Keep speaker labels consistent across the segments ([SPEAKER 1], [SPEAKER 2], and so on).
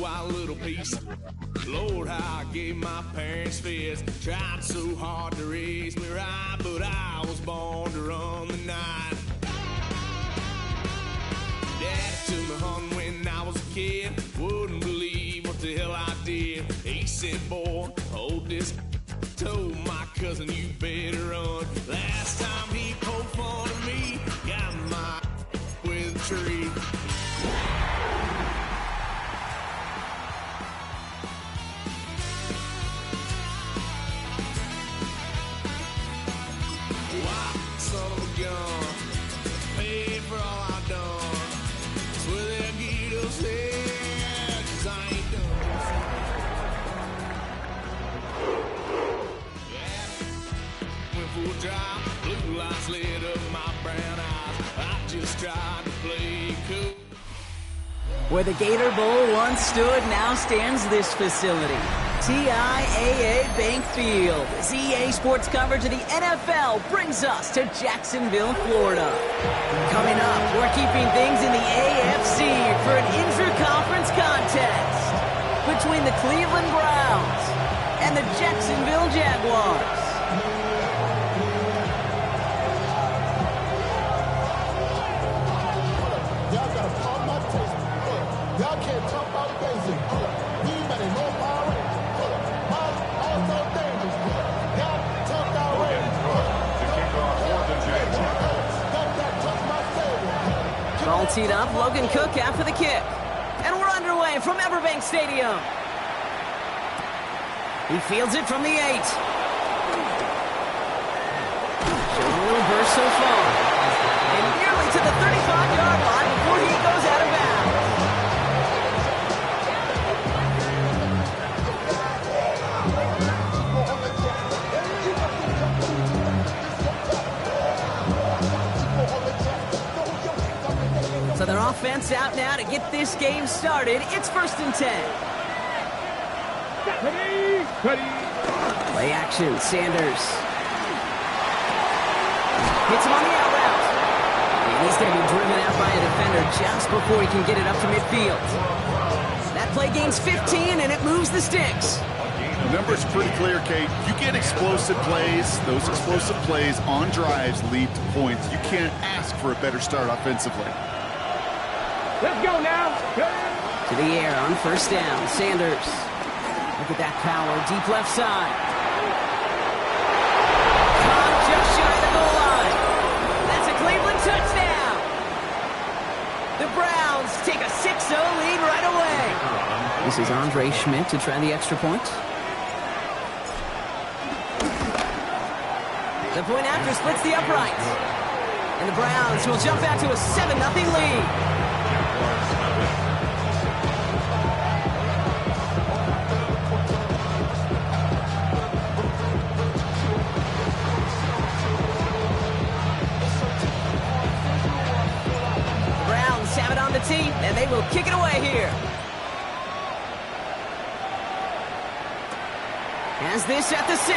[SPEAKER 1] Wild little piece. Lord, how I gave my parents fits. Tried so hard to raise me right, but I was born to run the night. Daddy took me hunting when I was a kid. Wouldn't believe what the hell I did. He said, boy, hold this. Told my cousin, you better run. Last time he poked fun of me, got my with a tree. Blue lights lit up my brown eyes. I just tried to play cool.
[SPEAKER 2] Where the Gator Bowl once stood, now stands this facility. TIAA Bank Field. ZA Sports coverage of the NFL brings us to Jacksonville, Florida. Coming up, we're keeping things in the AFC for an intra-conference contest between the Cleveland Browns and the Jacksonville Jaguars.
[SPEAKER 3] Y'all can't jump out basic. He better no power. Also dangerous. Y'all jumped out range.
[SPEAKER 2] Ball teed up, Logan Cook after the kick. And we're underway from Everbank Stadium. He fields it from the 8. Showing a little burst so far. And nearly to the 35-yard line before he goes out of bounds. So their offense out now to get this game started. It's 1st and 10. Play action, Sanders. Hits him on the out route. And he's going to be driven out by a defender just before he can get it up to midfield. That play gains 15, and it moves the sticks.
[SPEAKER 4] The number's pretty clear, Kate. You get explosive plays. Those explosive plays on drives lead to points. You can't ask for a better start offensively.
[SPEAKER 5] Let's go now.
[SPEAKER 2] To the air on 1st down. Sanders. Look at that power. Deep left side. Caught just shy of the goal line. That's a Cleveland touchdown. The Browns take a 6-0 lead right away. This is Andre Schmidt to try the extra point. The point after splits the uprights. And the Browns will jump out to a 7-0 lead. And they will kick it away here. Has this at the 6.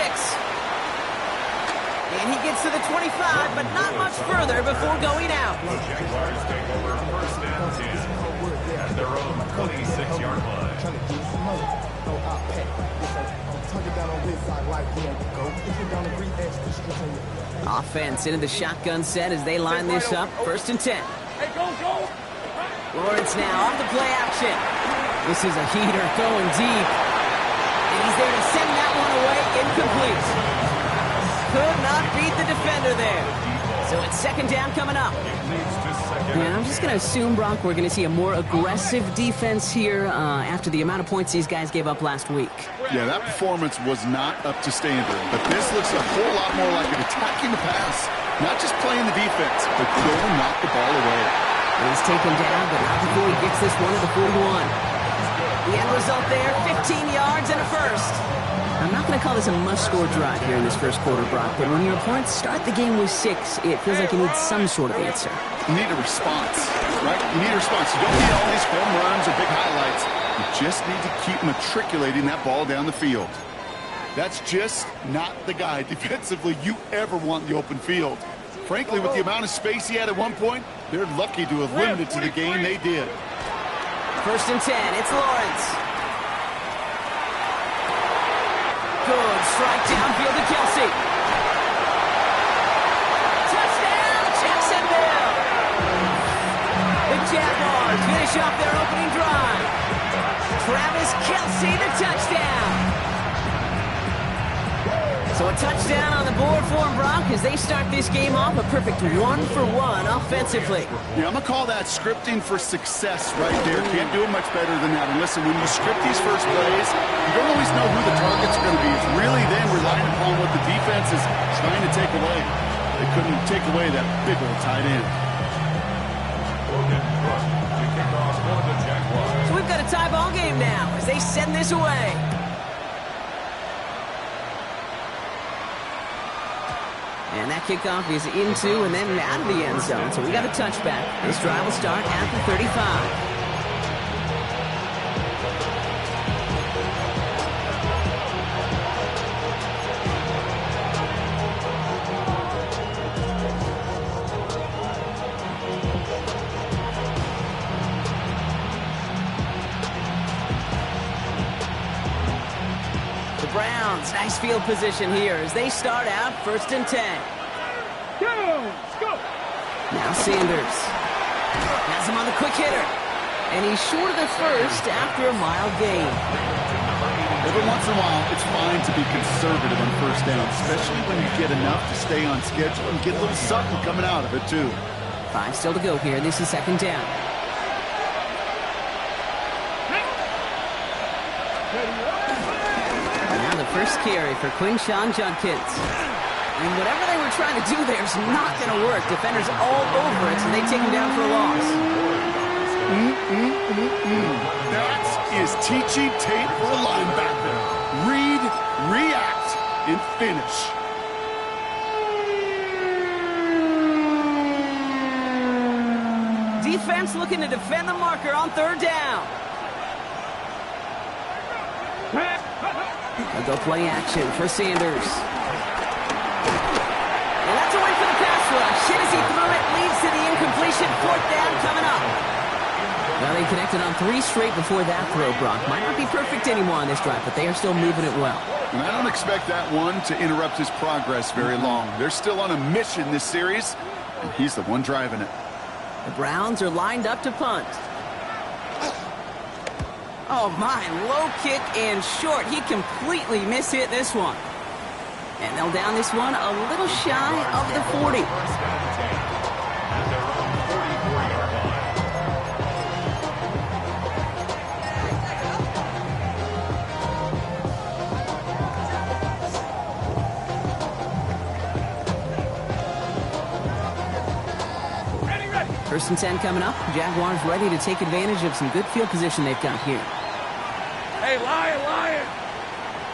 [SPEAKER 2] And he gets to the 25, but not much further before going out.
[SPEAKER 6] The Jaguars take over 1st and 10 at their own 26-yard line.
[SPEAKER 2] Offense into the shotgun set as they line this up. 1st and 10.
[SPEAKER 5] Hey, go.
[SPEAKER 2] Lawrence now off the play action. This is a heater going deep. And he's there to send that one away incomplete. Could not beat the defender there. So it's 2nd down coming up. Yeah, I'm just going to assume, Brock, we're going to see a more aggressive defense here after the amount of points these guys gave up last week.
[SPEAKER 4] Yeah, that performance was not up to standard. But this looks a whole lot more like it attacking the pass. Not just playing the defense, but don't knock the ball away.
[SPEAKER 2] He's taken down, but not before he gets this one to the 41. The end result there, 15 yards and a first. I'm not going to call this a must-score drive here in this first quarter, Brock, but when your opponents start the game with 6, it feels like you need some sort of answer.
[SPEAKER 4] You need a response, right? You need a response. You don't need all these home runs or big highlights. You just need to keep matriculating that ball down the field. That's just not the guy defensively you ever want in the open field. Frankly, with the amount of space he had at one point, they're lucky to have limited to the game they did.
[SPEAKER 2] 1st and 10, it's Lawrence. Good strike downfield to Kelsey. Touchdown, Jacksonville! The Jaguars finish off their opening drive. Travis Kelsey, the touchdown. So a touchdown on the board for them, Brock, as they start this game off a perfect 1-for-1 offensively.
[SPEAKER 4] Yeah, I'm going to call that scripting for success right there. Can't do it much better than that. And listen, when you script these first plays, you don't always know who the target's going to be. It's really then relying upon what the defense is trying to take away. They couldn't take away that big old tight end.
[SPEAKER 2] So we've got a tie ball game now as they send this away. And that kickoff is into and then out of the end zone. So we got a touchback. This drive will start at the 35. The Browns, nice field position here as they start out 1st and 10.
[SPEAKER 5] Go!
[SPEAKER 2] Now Sanders has him on the quick hitter. And he's short of the first after a mile gain.
[SPEAKER 4] Every once in a while, it's fine to be conservative on 1st down, especially when you get enough to stay on schedule and get a little something coming out of it, too.
[SPEAKER 2] 5 still to go here. This is 2nd down. Now the first carry for Quinshawn Judkins. And whatever they were trying to do there is not going to work. Defenders all over it, so they take him down for a loss.
[SPEAKER 4] That is teaching tape for a linebacker. Read, react, and finish.
[SPEAKER 2] Defense looking to defend the marker on 3rd down. They'll go play action for Sanders. And that's a win for the pass rush. Hit as he threw it, leads to the incompletion. 4th down coming up. Now they connected on 3 straight before that throw, Brock. Might not be perfect anymore on this drive, but they are still moving it well.
[SPEAKER 4] And I don't expect that one to interrupt his progress very long. They're still on a mission this series, and he's the one driving it.
[SPEAKER 2] The Browns are lined up to punt. Oh my, low kick and short. He completely mishit this one. And they'll down this one a little shy of the 40.
[SPEAKER 5] Ready.
[SPEAKER 2] 1st and 10 coming up. Jaguars ready to take advantage of some good field position they've got here.
[SPEAKER 5] Hey, lion!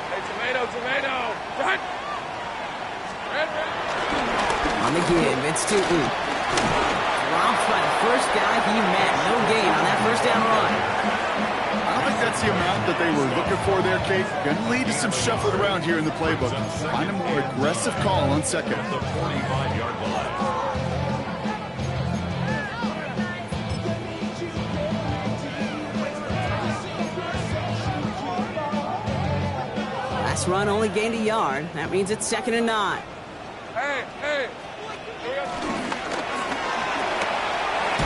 [SPEAKER 5] Hey, tomato! Front! Red.
[SPEAKER 2] On the give, it's Tootin. Dropped by the first guy he met. No gain on that 1st down run.
[SPEAKER 4] I don't think that's the amount that they were looking for there, Kate. Going to lead to some shuffling around here in the playbook. Find a more aggressive call on 2nd.
[SPEAKER 6] The 45-yard line.
[SPEAKER 2] Last run only gained a yard. That means it's 2nd and 9.
[SPEAKER 5] Hey!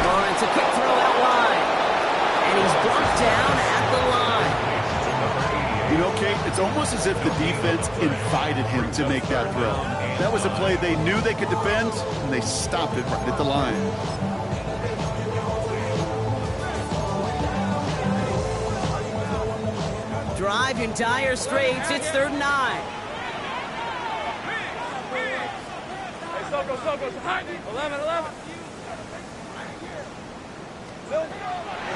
[SPEAKER 2] Oh, it's a quick throw out wide. And he's brought down at the line.
[SPEAKER 4] You know, Kate, it's almost as if the defense invited him to make that throw. That was a play they knew they could defend, and they stopped it right at the line.
[SPEAKER 2] Drive in dire straits. It's 3rd and 9.
[SPEAKER 5] Hey, Soko, 11.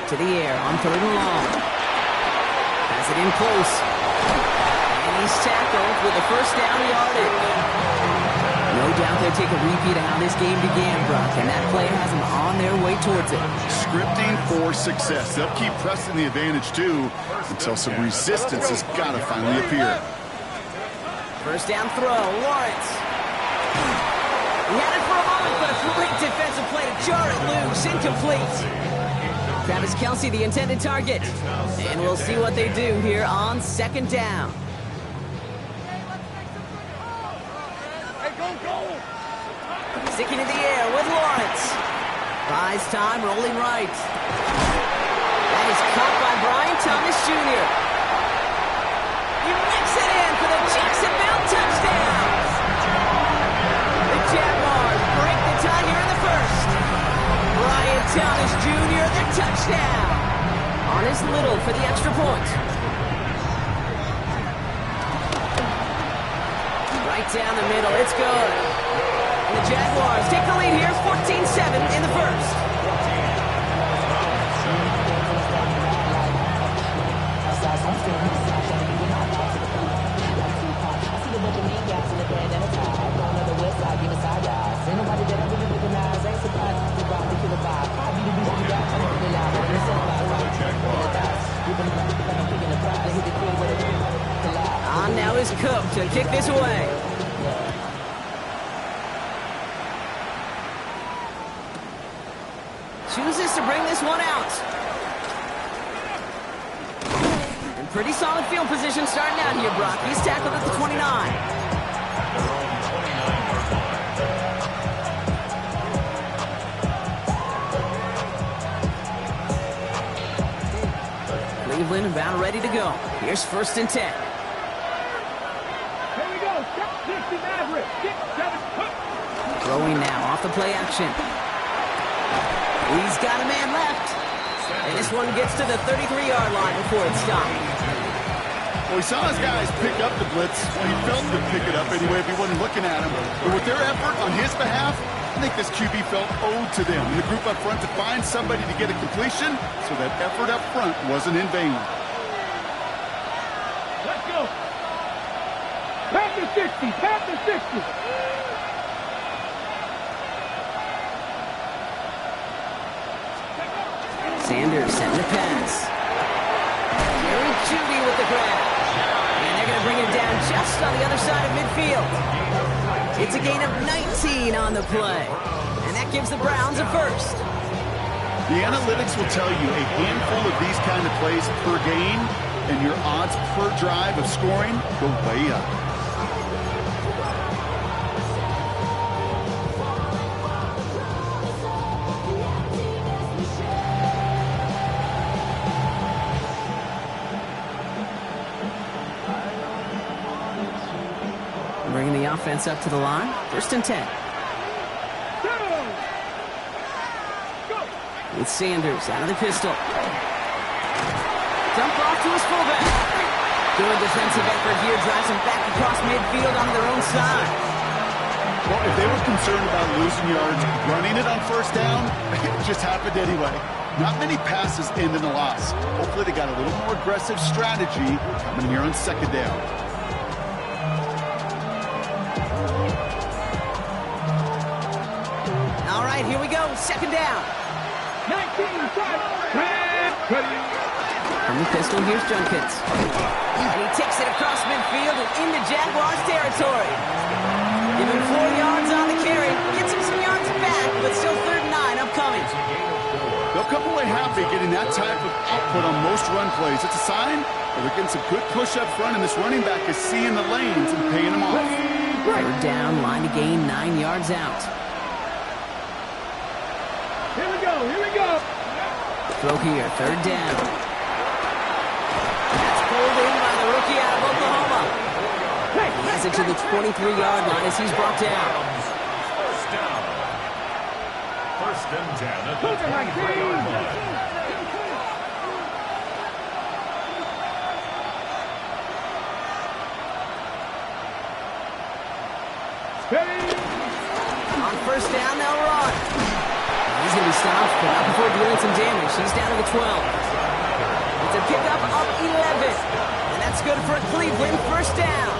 [SPEAKER 2] To the air on 3rd and long. Has it in close. And he's tackled with the 1st down yardage. No doubt they take a repeat of how this game began, Brock, and that play has them on their way towards it.
[SPEAKER 4] Scripting for success. They'll keep pressing the advantage, too, until some resistance has got to finally appear.
[SPEAKER 2] First down throw, Lawrence. He had it for a moment, but a great defensive play to jar it loose. Incomplete. Travis Kelce, the intended target. And we'll see what they do here on second down. Sticking in the air with Lawrence. Buys time, rolling right. That is caught by Brian Thomas Jr. He makes it in for the Jacksonville touchdown. The Jaguars break the tie here in the first. Brian Thomas Jr., the touchdown. Honest Little for the extra point. Right down the middle, it's good. And the Jaguars take the lead here, 14-7 in the first. On now is Cook to kick this away. Chooses to bring this one out. And pretty solid field position starting out here, Brock. He's tackled at the 29. Cleveland about ready to go. Here's 1st and 10.
[SPEAKER 5] Here we go. 60 Maverick. 6, 7, hook.
[SPEAKER 2] Throwing now off the play action. He's got a man left. And this one gets to the 33-yard line before it's stopped.
[SPEAKER 4] Well, he saw his guys pick up the blitz. He felt them pick it up anyway if he wasn't looking at him. But with their effort on his behalf, I think this QB felt owed to them. And the group up front to find somebody to get a completion, so that effort up front wasn't in vain.
[SPEAKER 5] Let's go. Pass the 60. Pass the 60.
[SPEAKER 2] Sanders setting the pass. Jerry Jeudy with the grab. And they're going to bring him down just on the other side of midfield. It's a gain of 19 on the play. And that gives the Browns a first.
[SPEAKER 4] The analytics will tell you a handful of these kind of plays per game, and your odds per drive of scoring go way up.
[SPEAKER 2] Bringing the offense up to the line. 1st and 10. With Sanders out of the pistol. Dump off to his fullback. Good defensive effort here. Drives him back across midfield on their own side.
[SPEAKER 4] Well, if they were concerned about losing yards, running it on 1st down, it just happened anyway. Not many passes end in a loss. Hopefully they got a little more aggressive strategy coming here on 2nd down.
[SPEAKER 2] All right, here we go. 2nd down.
[SPEAKER 5] 19,
[SPEAKER 2] From the pistol, here's Junkins. And he takes it across midfield and into Jaguars territory. Give him 4 yards on the carry. Gets him some yards back, but still 3rd and 9 upcoming.
[SPEAKER 4] They'll come away happy getting that type of output on most run plays. It's a sign that they're getting some good push up front, and this running back is seeing the lanes and paying them off.
[SPEAKER 2] 3rd down, line to gain 9 yards out.
[SPEAKER 5] Here we go. Here we go.
[SPEAKER 2] Throw here, 3rd down. That's pulled in by the rookie out of Oklahoma. He has it to the 23-yard line as he's brought down.
[SPEAKER 6] 1st down. 1st and 10 at the 23-yard line.
[SPEAKER 2] On 1st down, they'll run. He's going to be stopped, but not before dealing some damage. He's down to the 12. It's a pickup of 11. And that's good for Cleveland. 1st down.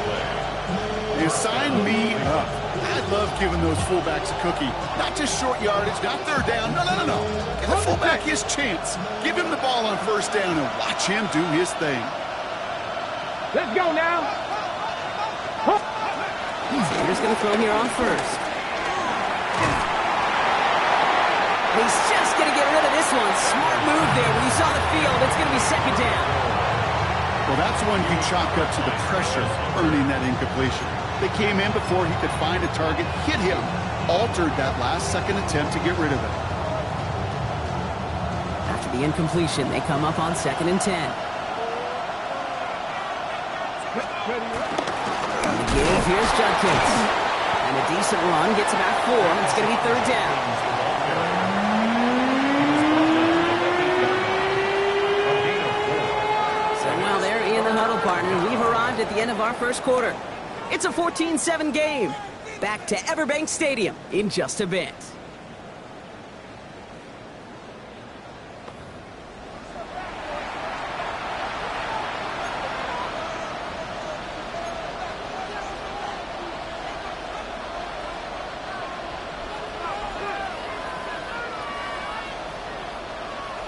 [SPEAKER 4] They sign me up. Bad love giving those fullbacks a cookie. Not just short yardage, not third down. No. Give the fullback his chance. Give him the ball on first down and watch him do his thing.
[SPEAKER 5] Let's go now.
[SPEAKER 2] Sanders going to throw here on first. He's just going to get rid of this one. Smart move there. When you saw the field, it's going to be second down.
[SPEAKER 4] Well, that's one you chalk up to the pressure earning that incompletion. They came in before he could find a target, hit him, altered that last-second attempt to get rid of it.
[SPEAKER 2] After the incompletion, they come up on 2nd and 10. On the give, here's Judkins. And a decent run gets about 4. It's going to be third down. So while they're in the huddle, partner, we've arrived at the end of our first quarter. It's a 14-7 game. Back to Everbank Stadium in just a bit.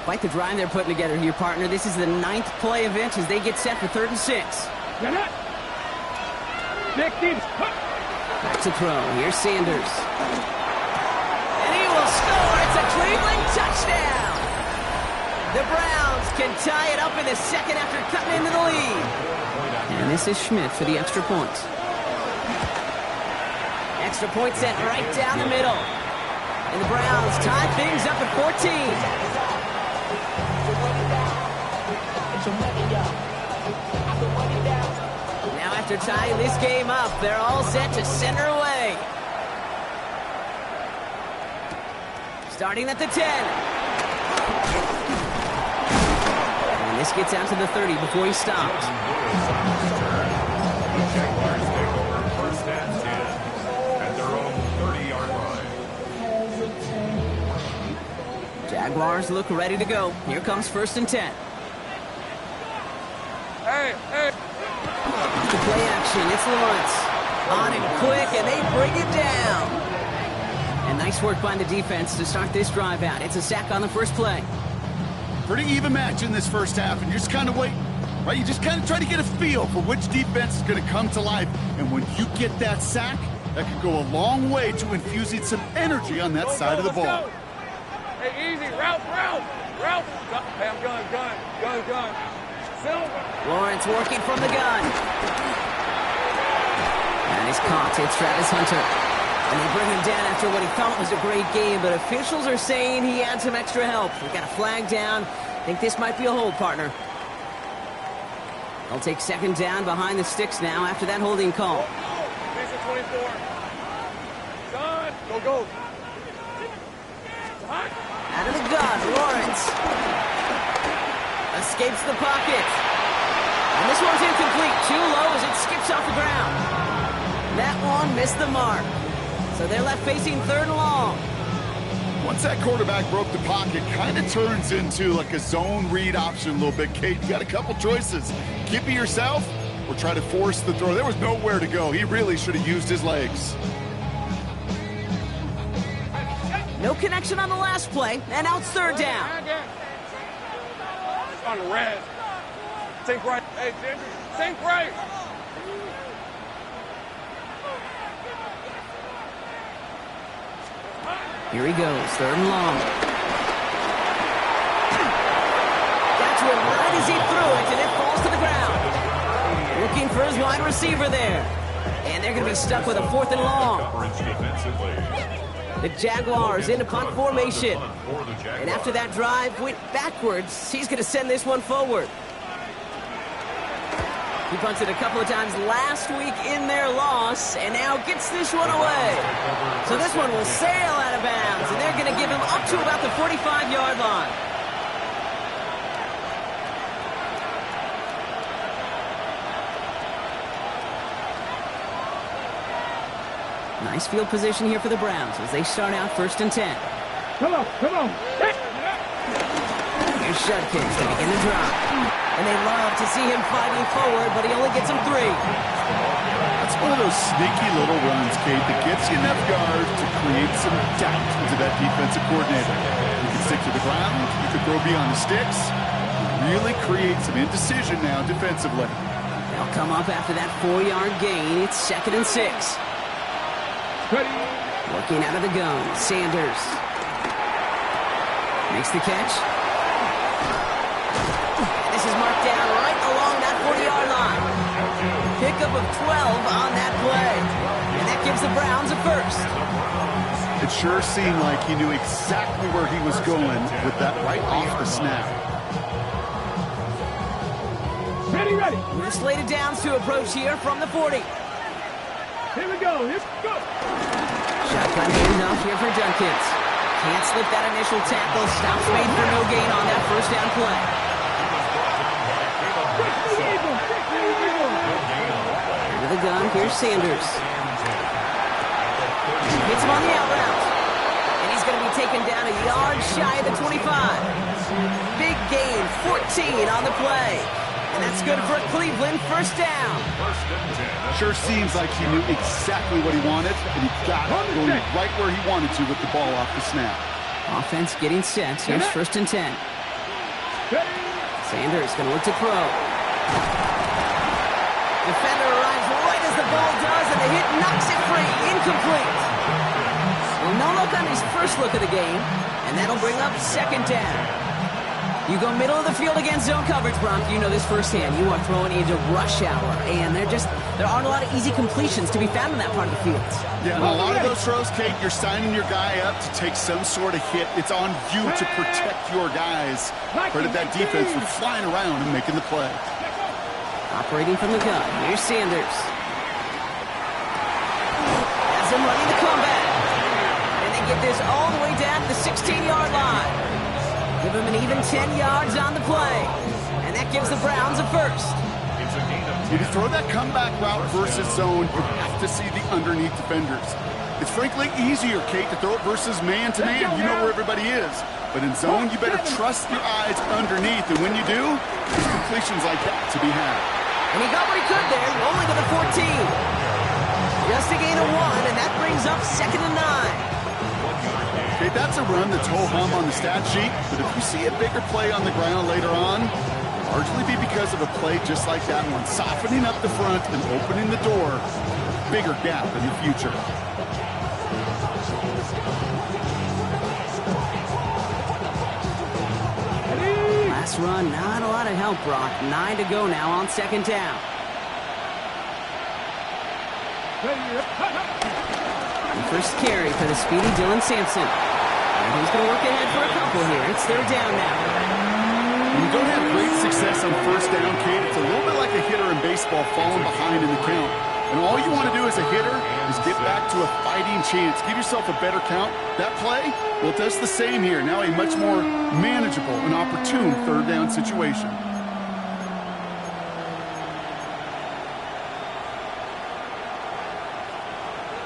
[SPEAKER 2] Quite the drive they're putting together here, partner. This is the 9th play event as they get set for 3rd and 6. Back to throw. Here's Sanders. And he will score. It's a Cleveland touchdown. The Browns can tie it up in the second after cutting into the lead. And this is Schmidt for the extra point. Extra point set right down the middle. And the Browns tie things up at 14. Now after tying this game up, they're all set to send her away. Starting at the 10. And this gets out to the 30 before he stops.
[SPEAKER 6] Jaguars take over 1st and 10 at their own 30-yard line.
[SPEAKER 2] Jaguars look ready to go. Here comes 1st and 10.
[SPEAKER 5] Hey.
[SPEAKER 2] The play action, it's Lawrence. On and quick, and they bring it down. And nice work by the defense to start this drive out. It's a sack on the first play.
[SPEAKER 4] Pretty even match in this first half, and you're just kind of waiting, right? You just kind of try to get a feel for which defense is going to come to life. And when you get that sack, that could go a long way to infusing some energy on that side of the ball.
[SPEAKER 5] Hey, easy. Route. Hey, I'm gun.
[SPEAKER 2] Lawrence working from the gun. And he's caught. It's Travis Hunter. And they bring him down after what he thought was a great game, but officials are saying he had some extra help. We got a flag down. I think this might be a hold, partner. They'll take 2nd down behind the sticks now after that holding call.
[SPEAKER 5] Piece of 24. John, go.
[SPEAKER 2] Out of the gun, Lawrence. Escapes the pocket. And this one's incomplete. Too low as it skips off the ground. That one missed the mark. So they're left facing 3rd and long.
[SPEAKER 4] Once that quarterback broke the pocket, kind of turns into like a zone read option a little bit. Kate, you got a couple choices. Keep it yourself or try to force the throw. There was nowhere to go. He really should have used his legs.
[SPEAKER 2] No connection on the last play, and now it's 3rd down.
[SPEAKER 5] On the red. Think right. Hey, Ginger, think right.
[SPEAKER 2] Here he goes, 3rd and long. Got to him right as he threw it, and it falls to the ground. Looking for his wide receiver there. And they're going to be stuck with a 4th and long. The Jaguars into punt formation. And after that drive went backwards, he's going to send this one forward. He punted a couple of times last week in their loss, and now gets this one away. So this one will sail out of bounds, and they're going to give him up to about the 45-yard line. Nice field position here for the Browns as they start out 1st and 10.
[SPEAKER 5] Come on.
[SPEAKER 2] Here's Judkins to begin the drive. And they love to see him fighting forward, but he only gets him 3.
[SPEAKER 4] That's It's one of those sneaky little runs, Kate, that gets you enough yards to create some doubt into that defensive coordinator. You can stick to the ground, you can throw beyond the sticks, really create some indecision now defensively.
[SPEAKER 2] They'll come up after that 4-yard gain. It's 2nd and 6.
[SPEAKER 5] Ready.
[SPEAKER 2] Working out of the gun, Sanders. Makes the catch. This is marked down right along that 40-yard line. Pickup of 12 on that play. And that gives the Browns a first.
[SPEAKER 4] It sure seemed like he knew exactly where he was going with that right off the snap.
[SPEAKER 5] Ready, ready.
[SPEAKER 2] We're slated downs to approach here from the 40.
[SPEAKER 5] Here we go. Here we go.
[SPEAKER 2] Shotgun handoff here for Dunkins. Can't slip that initial tackle. Stops made for no gain on that first down play. With a gun, here's Sanders. Hits him on the out route. And he's going to be taken down a yard shy of the 25. Big gain, 14 on the play. And that's good for Cleveland, first down.
[SPEAKER 4] Sure seems like he knew exactly what he wanted, and he got it going right where he wanted to with the ball off the snap.
[SPEAKER 2] Offense getting set. Here's 1st and 10. Sanders going to look to throw. Defender arrives right as the ball does, and the hit knocks it free. Incomplete. Well, no look on his first look of the game, and that'll bring up 2nd down. You go middle of the field against zone coverage, Bronk. You know this firsthand. You are throwing into rush hour, and there aren't a lot of easy completions to be found in that part of the field.
[SPEAKER 4] Yeah, and a lot of those throws, Kate, you're signing your guy up to take some sort of hit. It's on you to protect your guys. Credit that defense for flying around and making the play.
[SPEAKER 2] Operating from the gun. Here's Sanders. Has him running the comeback. And they get this all the way down to the 16-yard line. Give him an even 10 yards on the play. And that gives the Browns a first.
[SPEAKER 4] If you throw that comeback route versus zone, you have to see the underneath defenders. It's frankly easier, Kate, to throw it versus man-to-man. You know where everybody is. But in zone, you better trust your eyes underneath. And when you do, there's completions like that to be had.
[SPEAKER 2] And he got what he could there, rolling to the 14. Just a gain of 1, and that brings up 2nd and 9.
[SPEAKER 4] Okay, that's a run that's ho-hum on the stat sheet, but if you see a bigger play on the ground later on, it'll largely be because of a play just like that one, softening up the front and opening the door, bigger gap in the future.
[SPEAKER 2] Last run, not a lot of help, Brock. 9 to go now on 2nd down. First carry for the speedy Dylan Sampson. And he's going to work ahead for a couple here. It's 3rd down now.
[SPEAKER 4] When you don't have great success on 1st down, Kate, it's a little bit like a hitter in baseball falling behind in the count. And all you want to do as a hitter is get back to a fighting chance. Give yourself a better count. That play, well, it does the same here. Now a much more manageable and opportune 3rd down situation.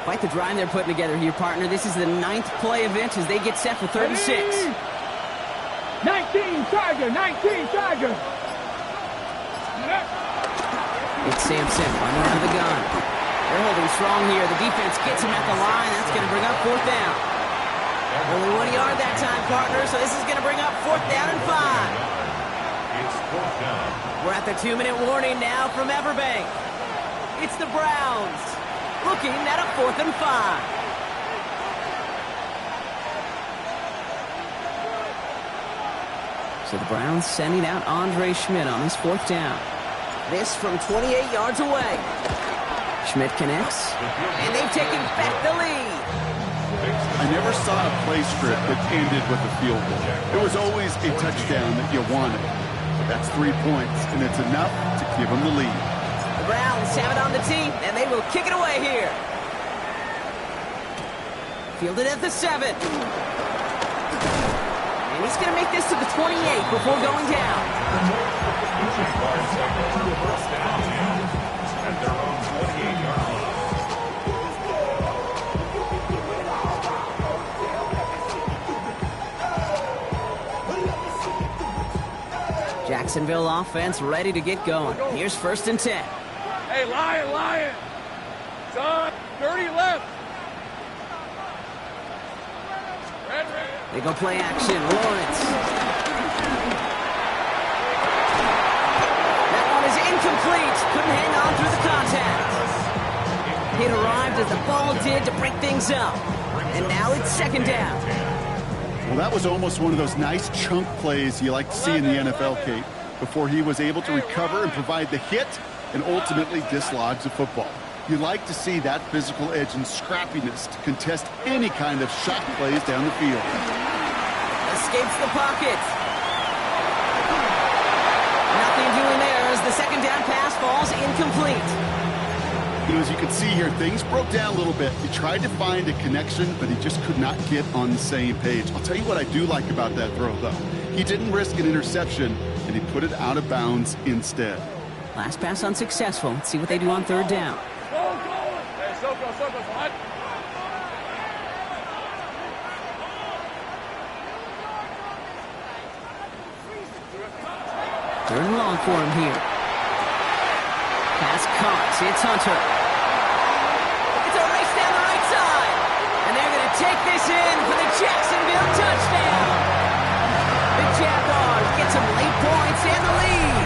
[SPEAKER 2] Quite the drive they're putting together here, partner. This is the 9th play event as they get set for 3rd and 6.
[SPEAKER 5] 19 Tiger, 19 Tiger.
[SPEAKER 2] It's Sampson running out of the gun. They're holding strong here. The defense gets him at the line. That's going to bring up 4th down. Only 1 yard that time, partner, so this is going to bring up 4th down and 5.
[SPEAKER 6] It's 4th down.
[SPEAKER 2] We're at the 2-minute warning now from Everbank. It's the Browns looking at a 4th and 5. So the Browns sending out Andre Schmidt on this 4th down. This from 28 yards away. Schmidt connects, and they've taken back the lead.
[SPEAKER 4] I never saw a play script that ended with a field goal. It was always a touchdown that you wanted. That's 3 points, and it's enough to give them the lead.
[SPEAKER 2] The Browns have it on the tee, and they will kick it away here. Fielded at the 7. And he's going to make this to the 28 before going down.
[SPEAKER 6] First down at their own 28-yard line.
[SPEAKER 2] Jacksonville offense ready to get going. Here's 1st and 10.
[SPEAKER 5] Hey, Lion, Lion. Son, 30 left.
[SPEAKER 2] They go play action. Lawrence. That one is incomplete. Couldn't hang on through the contact. It arrived as the ball did to break things up. And now it's second down.
[SPEAKER 4] Well, that was almost one of those nice chunk plays you like to see in the NFL, Kate, before he was able to recover and provide the hit and ultimately dislodge the football. You like to see that physical edge and scrappiness to contest any kind of shot plays down the field.
[SPEAKER 2] Escapes the pocket. Nothing doing there as the second down pass falls incomplete.
[SPEAKER 4] You know, as you can see here, things broke down a little bit. He tried to find a connection, but he just could not get on the same page. I'll tell you what I do like about that throw, though. He didn't risk an interception, and he put it out of bounds instead.
[SPEAKER 2] Last pass unsuccessful. Let's see what they do on third down.
[SPEAKER 5] Hey, Soko, hot.
[SPEAKER 2] Third and long for him here. Pass caught. It's Hunter. It's a race down the right side. And they're going to take this in for the Jacksonville touchdown. The Jaguars get some late points and the lead.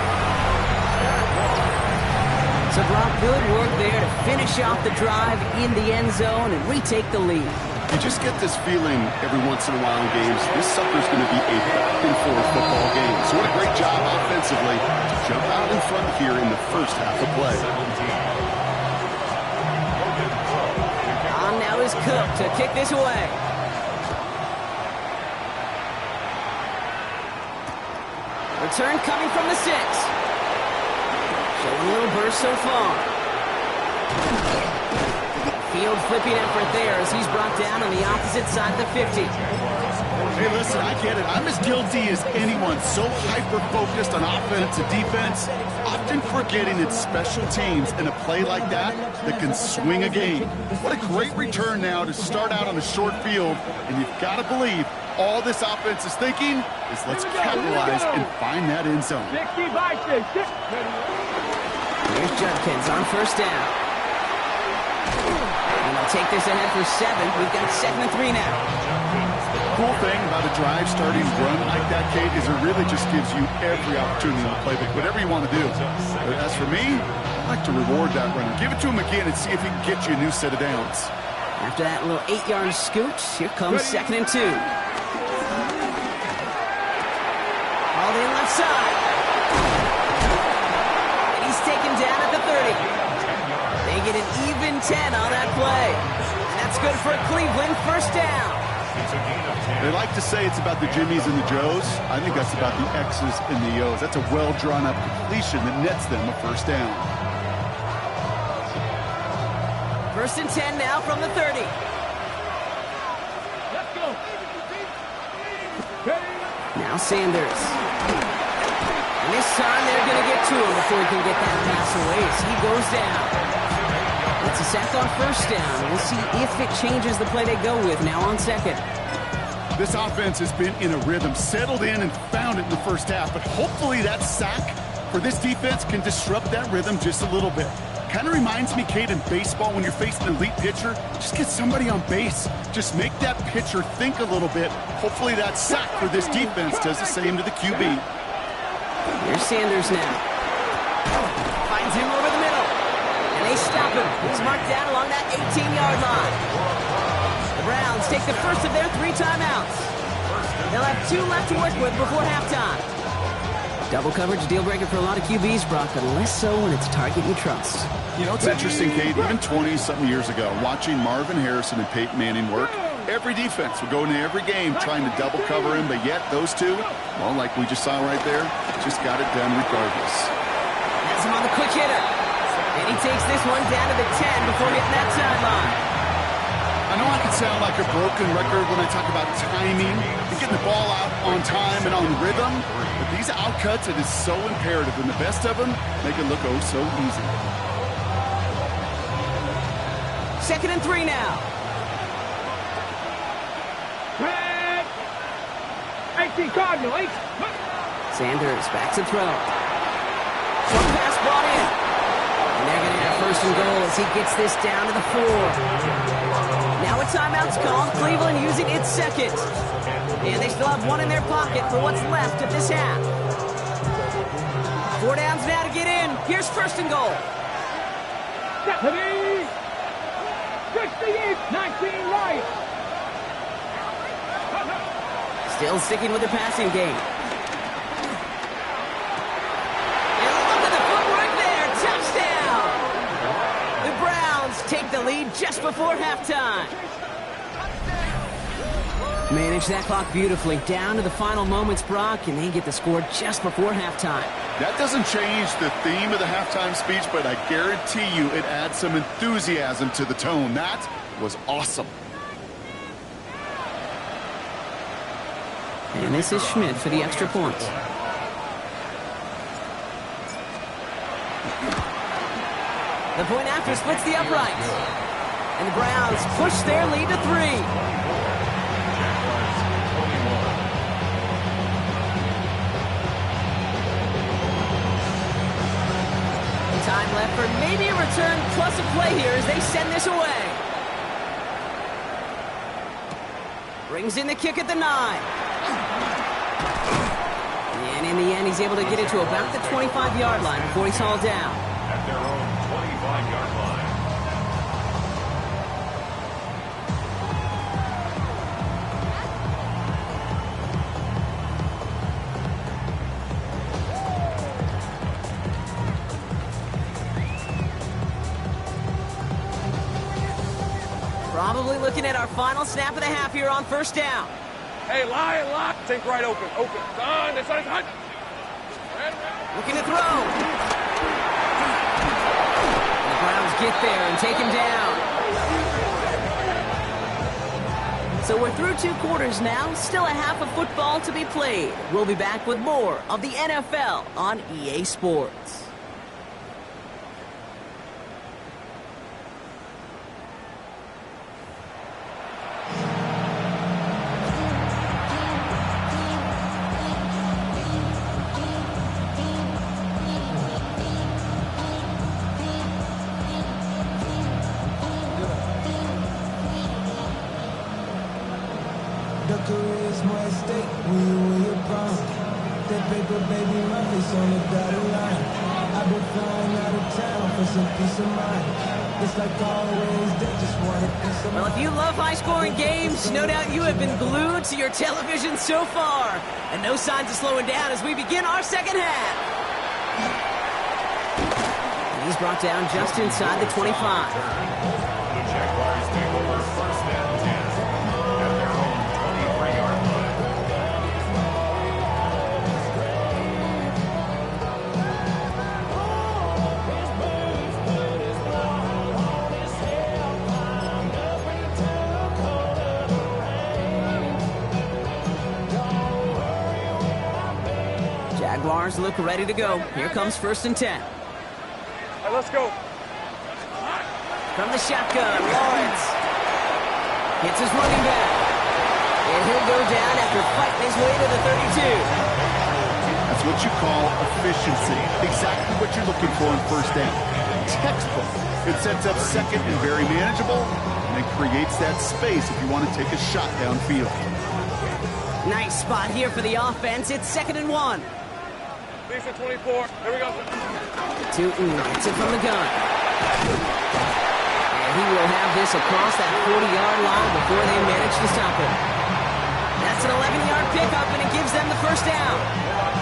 [SPEAKER 2] So Brock, good work there to finish off the drive in the end zone and retake the lead.
[SPEAKER 4] You just get this feeling every once in a while in games, this sucker's going to be a back-and-forth football game. So what a great job offensively to jump out in front here in the first half of play.
[SPEAKER 2] On now is Cook to kick this away. Return coming from the 6. Showing a little burst so far. Field flipping effort there as he's brought down on the opposite side of the 50.
[SPEAKER 4] Hey, listen, I get it. I'm as guilty as anyone. So hyper-focused on offense and defense, often forgetting it's special teams in a play like that can swing a game. What a great return now to start out on a short field, and you've got to believe all this offense is thinking is let's capitalize and find that end zone.
[SPEAKER 5] 60 by 6.
[SPEAKER 2] Here's Judkins on first down. And they'll take this ahead for 7. We've got 2nd and 3 now.
[SPEAKER 4] Cool thing about a drive starting run like that, Kate, is it really just gives you every opportunity in the playbook, whatever you want to do. But as for me, I like to reward that runner. Give it to him again and see if he can get you a new set of downs.
[SPEAKER 2] After that little 8-yard scoot, here comes 2nd and 2. All in left side. And he's taken down at the 30. They get an even 10 on that play. And that's good for Cleveland. First down.
[SPEAKER 4] They like to say it's about the Jimmies and the Joes. I think that's about the X's and the O's. That's a well-drawn-up completion that nets them a first down.
[SPEAKER 2] 1st and 10 now from the 30.
[SPEAKER 5] Let's go.
[SPEAKER 2] Now Sanders. And this time they're going to get to him before he can get that pass away as he goes down. It's a sack on first down. We'll see if it changes the play they go with now on 2nd.
[SPEAKER 4] This offense has been in a rhythm, settled in and found it in the first half, but hopefully that sack for this defense can disrupt that rhythm just a little bit. Kind of reminds me, Kate, in baseball when you're facing an elite pitcher, just get somebody on base. Just make that pitcher think a little bit. Hopefully that sack for this defense does the same to the QB.
[SPEAKER 2] Here's Sanders now. Finds him over the middle. And they stop him. He's marked down along that 18-yard line. The Browns take the first of their 3 timeouts. They'll have 2 left to work with before halftime. Double coverage deal breaker for a lot of QBs, Brock, but less so when it's a target you trust.
[SPEAKER 4] You know, it's interesting, Kate, even 20-something years ago, watching Marvin Harrison and Peyton Manning work, every defense would go into every game trying to double cover him, but yet those two, well, like we just saw right there, just got it done regardless.
[SPEAKER 2] Has him on the quick hitter. And he takes this one down to the 10 before hitting that sideline.
[SPEAKER 4] I know I can sound like a broken record when I talk about timing and getting the ball out on time and on rhythm, but these outcuts, it is so imperative, and the best of them make it look oh so easy.
[SPEAKER 2] 2nd and 3 now.
[SPEAKER 5] Red. 18 Cardinal. 8.
[SPEAKER 2] Sanders back to throw. Short pass brought in. And they're going to have first and goal as he gets this down to the 4. Now a timeout's called. Cleveland using its second. And they still have one in their pocket for what's left of this half. 4 downs now to get in. Here's first and goal.
[SPEAKER 5] Stephanie! 68-19 Lions!
[SPEAKER 2] Still sticking with the passing game. And look at the footwork there. Touchdown! The Browns take the lead just before halftime. Manage that clock beautifully. Down to the final moments, Brock, and they get the score just before halftime.
[SPEAKER 4] That doesn't change the theme of the halftime speech, but I guarantee you it adds some enthusiasm to the tone. That was awesome.
[SPEAKER 2] And this is Schmidt for the extra point. The point after splits the uprights. And the Browns push their lead to 3. Time left for maybe a return plus a play here as they send this away. Brings in the kick at the 9. And in the end, he's able to get it to about the 25-yard line before he's hauled down.
[SPEAKER 6] At their own 25-yard line.
[SPEAKER 2] Probably looking at our final snap of the half here on first down.
[SPEAKER 5] Hey, lie. Think right open. Done. It's hot.
[SPEAKER 2] Looking to throw. The Browns get there and take him down. So we're through 2 quarters now. Still a half of football to be played. We'll be back with more of the NFL on EA Sports.
[SPEAKER 7] The career's more at stake when you win your prime. That paper, baby, my face on the dotted line. I've been flying out of town for some peace of mind. It's like always, they just want a piece of
[SPEAKER 2] Well, if you love high-scoring games, no doubt you have been glued to your television so far. And no signs of slowing down as we begin our second half. And he's brought down just inside the 25.
[SPEAKER 6] The Jaguars take over first and 10 at their own 23-yard line.
[SPEAKER 2] Jaguars look ready to go. Here comes first and 10.
[SPEAKER 5] All right, let's go.
[SPEAKER 2] From the shotgun, Lawrence hits his running back. And he'll go down after fighting his way to the 32.
[SPEAKER 4] That's what you call efficiency. Exactly what you're looking for in first down. Textbook. It sets up second and very manageable, and it creates that space if you want to take a shot downfield.
[SPEAKER 2] Nice spot here for the offense. It's 2nd and 1.
[SPEAKER 5] Lisa 24. Here we go.
[SPEAKER 2] Tootin gets it from the gun. And he will have this across that 40-yard line before they manage to stop him. That's an 11-yard pickup, and it gives them the first down.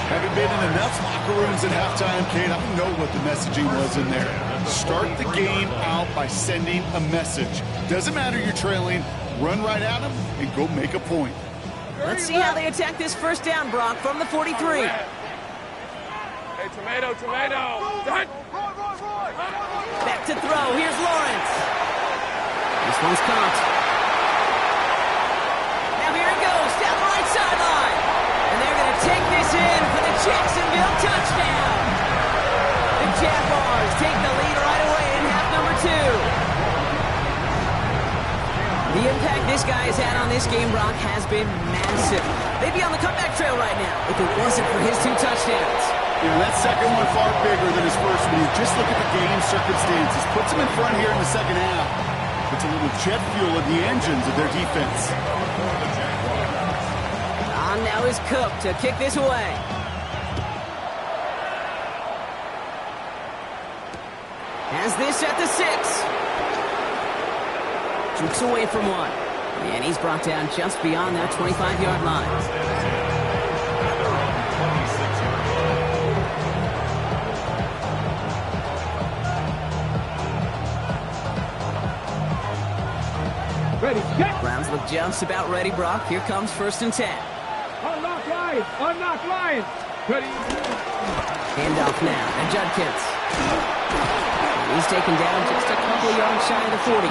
[SPEAKER 4] Having been in enough locker rooms at halftime, Kate, I know what the messaging was in there. Start the game out by sending a message. Doesn't matter you're trailing, run right at them and go make a point.
[SPEAKER 2] Let's see how they attack this first down, Brock, from the 43.
[SPEAKER 5] Hey, tomato. Done.
[SPEAKER 2] Back to throw. Here's Lawrence. This one's caught. Now here he goes down the right sideline. And they're going to take this in for the Jacksonville touchdown. The Jaguars take the lead right away in half number 2. The impact this guy has had on this game, Brock, has been massive. They'd be on the comeback trail right now if it wasn't for his 2 touchdowns.
[SPEAKER 4] Yeah, that second one far bigger than his first one. You just look at the game circumstances. Puts them in front here in the second half. Puts a little jet fuel in the engines of their defense.
[SPEAKER 2] On now is Cook to kick this away. Has this at the 6. Jukes away from one. And he's brought down just beyond that 25-yard line.
[SPEAKER 5] Ready, set.
[SPEAKER 2] Browns look just about ready, Brock. Here comes 1st and 10.
[SPEAKER 5] Unlock Lions. Unlock Lions. Ready.
[SPEAKER 2] Handoff now to Judkins. And he's taken down just a couple yards shy of the 40.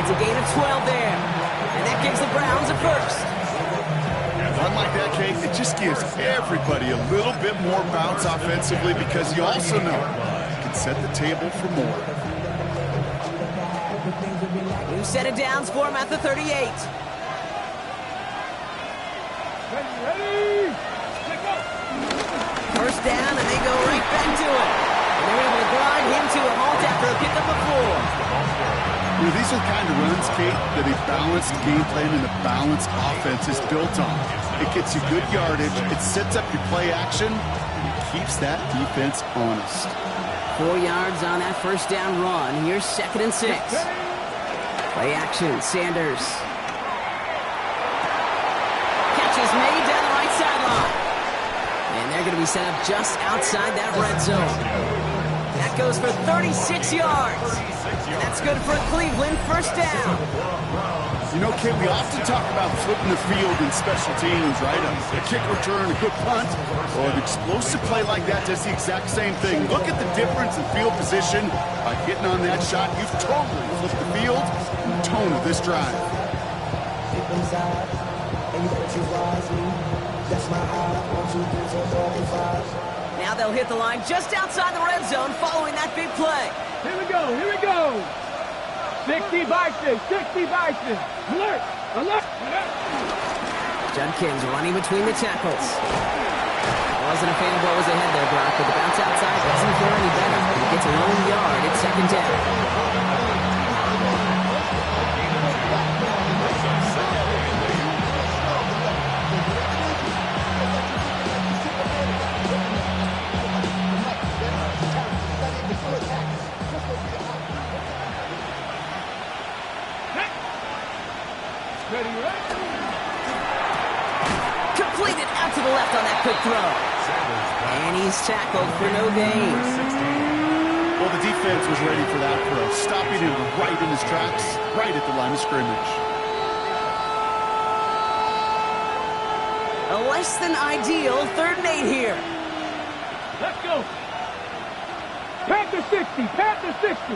[SPEAKER 2] It's a gain of 12 there. And that gives the Browns a first.
[SPEAKER 4] Unlike that, Kate, it just gives everybody a little bit more bounce offensively because you also know you can set the table for more.
[SPEAKER 2] New set of downs for him at the 38.
[SPEAKER 5] Ready, ready. Let's go.
[SPEAKER 2] First down, and they go right back to it. And they're able to glide him to a halt after a pickup of 4.
[SPEAKER 4] You know, these are the kind of runs, Kate, that a balanced game plan and a balanced offense is built on. It gets you good yardage, it sets up your play action, and it keeps that defense honest.
[SPEAKER 2] 4 yards on that first down run. Here's 2nd and 6. Play action, Sanders. Catch is made down the right sideline. And they're going to be set up just outside that red zone. That goes for 36 yards. And that's good for Cleveland. First down.
[SPEAKER 4] You know, Kate, we often talk about flipping the field in special teams, right? A kick return, a good punt, or an explosive play like that does the exact same thing. Look at the difference in field position. By hitting on that shot, you've totally flipped the field and the tone of this drive.
[SPEAKER 2] Now they'll hit the line just outside the red zone following that big play.
[SPEAKER 5] Here we go, here we go. 60 Bison, 60 Bison. Alert, alert, alert.
[SPEAKER 2] Judkins running between the tackles. Wasn't a fan of what was ahead there, Brock, but the bounce outside doesn't fare any better. He gets a lone yard at 2nd down.
[SPEAKER 5] Ready, ready.
[SPEAKER 2] Completed out to the left on that quick throw. And he's tackled for no gain.
[SPEAKER 4] Well, the defense was ready for that throw, stopping him right in his tracks, right at the line of scrimmage.
[SPEAKER 2] A less than ideal 3rd and 8 here.
[SPEAKER 5] Let's go. Panther 60, Panther 60.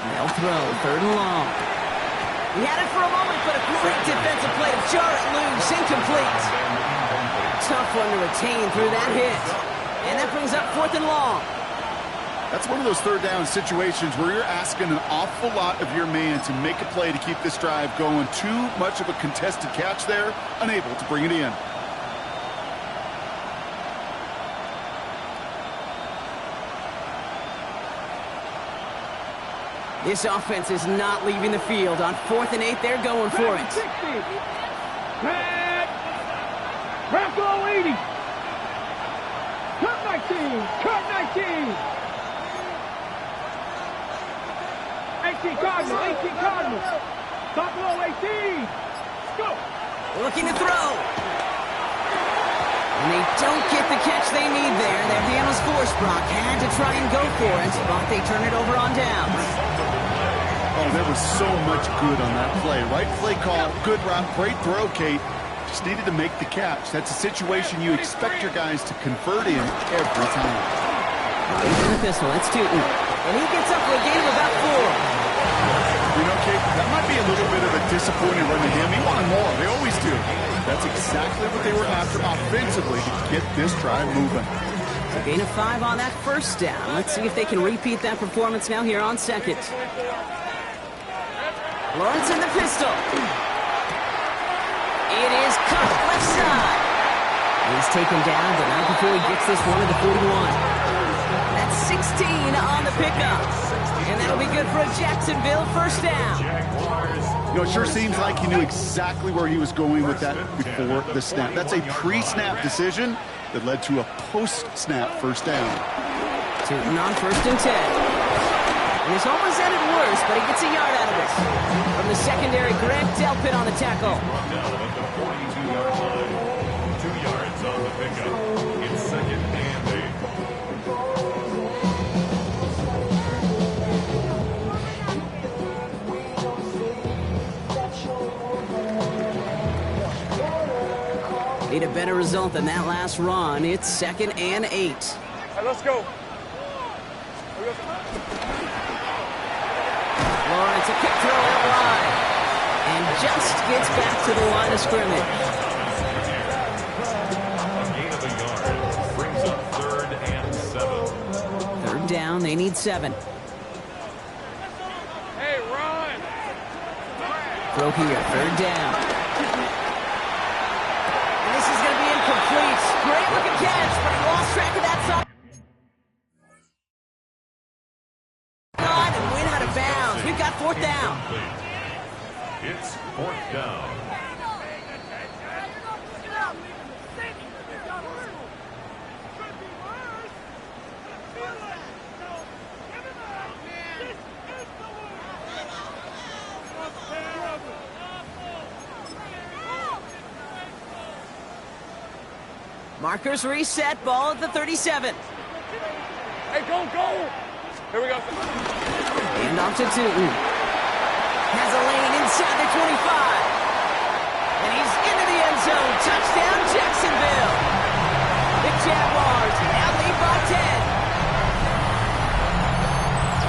[SPEAKER 2] They'll throw 3rd and long. He had it for a moment, but a great defensive play to jar it loose, incomplete. Tough one to retain through that hit. And that brings up 4th and long.
[SPEAKER 4] That's one of those 3rd down situations where you're asking an awful lot of your man to make a play to keep this drive going. Too much of a contested catch there, unable to bring it in.
[SPEAKER 2] This offense is not leaving the field. On 4th and 8, they're going for it.
[SPEAKER 5] 60. Bronco 80. Cut 19. Cut 19. 18 Cardinal. 18 Cardinal. Top low 18. Go.
[SPEAKER 2] Looking to throw. And they don't get the catch they need there. Their hand was forced. Brock had to try and go for it, but they turn it over on downs.
[SPEAKER 4] Oh, there was so much good on that play. Right play call, good route, great throw, Kate. Just needed to make the catch. That's a situation you expect your guys to convert in every time.
[SPEAKER 2] He's in the pistol. That's Tootin. And he gets up for a gain of about 4.
[SPEAKER 4] You know, Kate, that might be a little bit of a disappointing run to him. He wanted more. They always do. That's exactly what they were after offensively to get this drive moving.
[SPEAKER 2] Gain of 5 on that first down. Let's see if they can repeat that performance now here on second. Lawrence in the pistol. It is cut left side. He's taken down, but not before he gets this one to the 41. That's 16 on the pickup. And that'll be good for a Jacksonville first down.
[SPEAKER 4] You know, it sure seems like he knew exactly where he was going with that before the snap. That's a pre-snap decision that led to a post-snap first down.
[SPEAKER 2] Tootin on 1st and 10. And it's almost ended worse, but he gets a yard out of it. From the secondary, Grant Delpit on the tackle.
[SPEAKER 6] Down at the 42-yard line. 2 yards on the pickup. It's 2nd and 8.
[SPEAKER 2] Need a better result than that last run. It's 2nd and 8.
[SPEAKER 5] Hey, let's go.
[SPEAKER 2] Lawrence, a quick throw out wide. And just gets back to the line of scrimmage.
[SPEAKER 6] A gain of a yard. Brings up 3rd and 7.
[SPEAKER 2] 3rd down, they need 7.
[SPEAKER 5] Hey, run.
[SPEAKER 2] Throw here, 3rd down. And this is going to be incomplete. Great looking catch, but he lost track of that side. And went out of bounds. We've got 4th down.
[SPEAKER 6] It's 4th down.
[SPEAKER 2] Markers reset, ball at the 37.
[SPEAKER 5] Hey, go. Here we go.
[SPEAKER 2] And off to Tootin. Has a lane inside the 25. And he's into the end zone. Touchdown, Jacksonville. The Jaguars now lead by 10.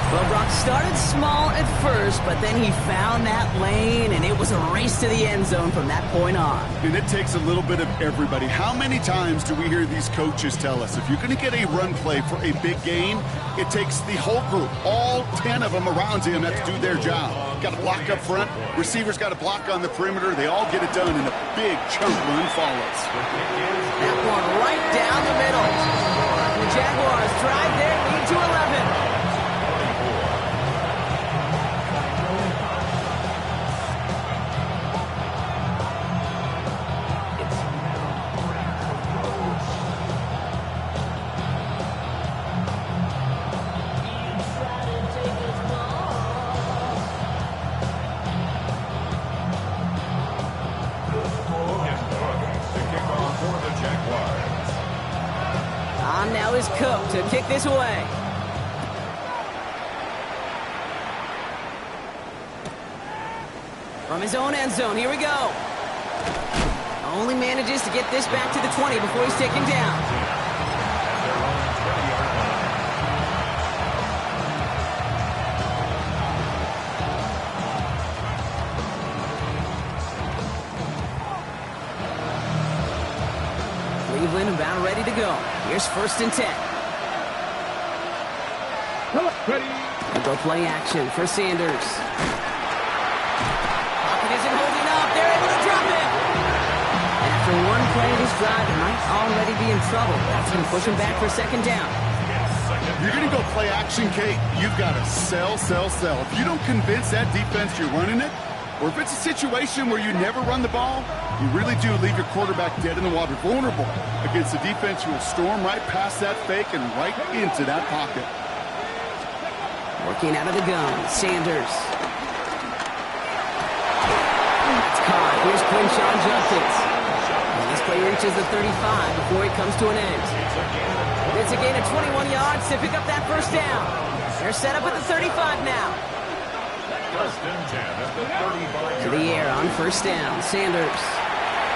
[SPEAKER 2] Well, Brock started small at first, but then he found that lane, and it was a race to the end zone from that point on.
[SPEAKER 4] And it takes a little bit of everybody. How many times do we hear these coaches tell us, if you're going to get a run play for a big gain, it takes the whole group, all 10 of them around him have to do their job. Got to block up front, receivers got to block on the perimeter. They all get it done, and a big chunk run follows.
[SPEAKER 2] That one right down the middle. The Jaguars drive their lead to 11. Now is Cook to kick this away. From his own end zone, here we go. Only manages to get this back to the 20 before he's taken down. Cleveland about ready to go. Here's 1st and 10. They'll go play action for Sanders. Pocket isn't holding up. They're able to drop it. And after one play of this drive, he might already be in trouble. That's going to push him back for 2nd down.
[SPEAKER 4] You're going to go play action, Kate. You've got to sell. If you don't convince that defense you're running it, or if it's a situation where you never run the ball, you really do leave your quarterback dead in the water, vulnerable against a defense who will storm right past that fake and right into that pocket.
[SPEAKER 2] Working out of the gun, Sanders. It's caught. Here's Quinshon Judkins. And this play reaches the 35 before he comes to an end. It's a gain of 21 yards to pick up that first down. They're set up at the 35 now. To the air on 1st down. Sanders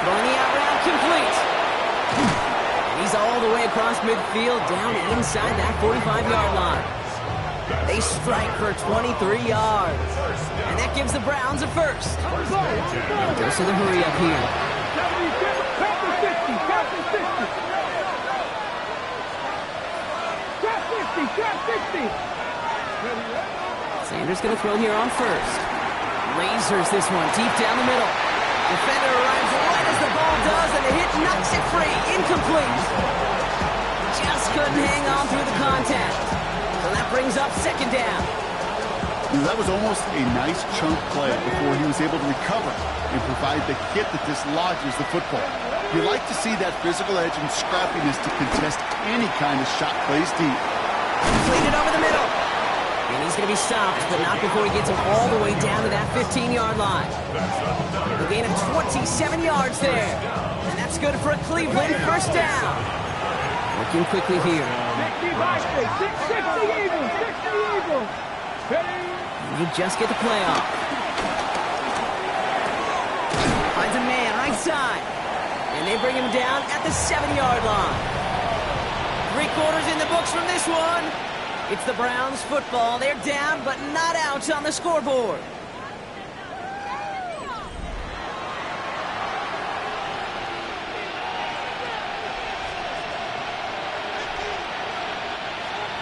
[SPEAKER 2] throwing the out route complete. He's all the way across midfield down inside that 45-yard line. They strike for 23 yards. And that gives the Browns a first. Goes to the hurry up here. Sanders going to throw here on first. Lasers this one deep down the middle. Defender arrives right as the ball does, and the hit knocks it free. Incomplete. Just couldn't hang on through the contact. So that brings up second down.
[SPEAKER 4] That was almost a nice chunk play before he was able to recover and provide the hit that dislodges the football. You like to see that physical edge and scrappiness to contest any kind of shot plays deep.
[SPEAKER 2] Completed over the middle. And he's going to be stopped, but not before he gets him all the way down to that 15-yard line. A gain of 27 yards there. And that's good for a Cleveland first down. Looking quickly here.
[SPEAKER 5] 60 Eagles, 60 Eagles.
[SPEAKER 2] And they just get the play off. Finds a man right side. And they bring him down at the 7-yard line. 3 quarters in the books from this one. It's the Browns football. They're down, but not out on the scoreboard.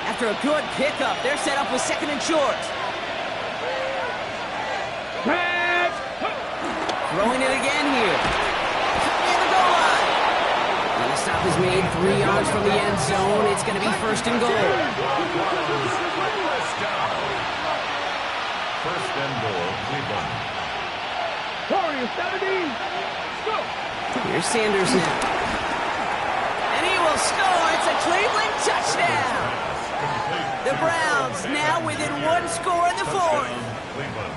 [SPEAKER 2] After a good pickup, they're set up with second and short. Throwing it again here. Near the goal line. And the stop is made 3 yards from the end zone. It's going to be first and goal.
[SPEAKER 6] First and goal, Cleveland.
[SPEAKER 5] Warriors 70. Go.
[SPEAKER 2] Here's Sanders now. And he will score. It's a Cleveland touchdown. The Browns now within 1 score in the fourth.
[SPEAKER 6] Cleveland.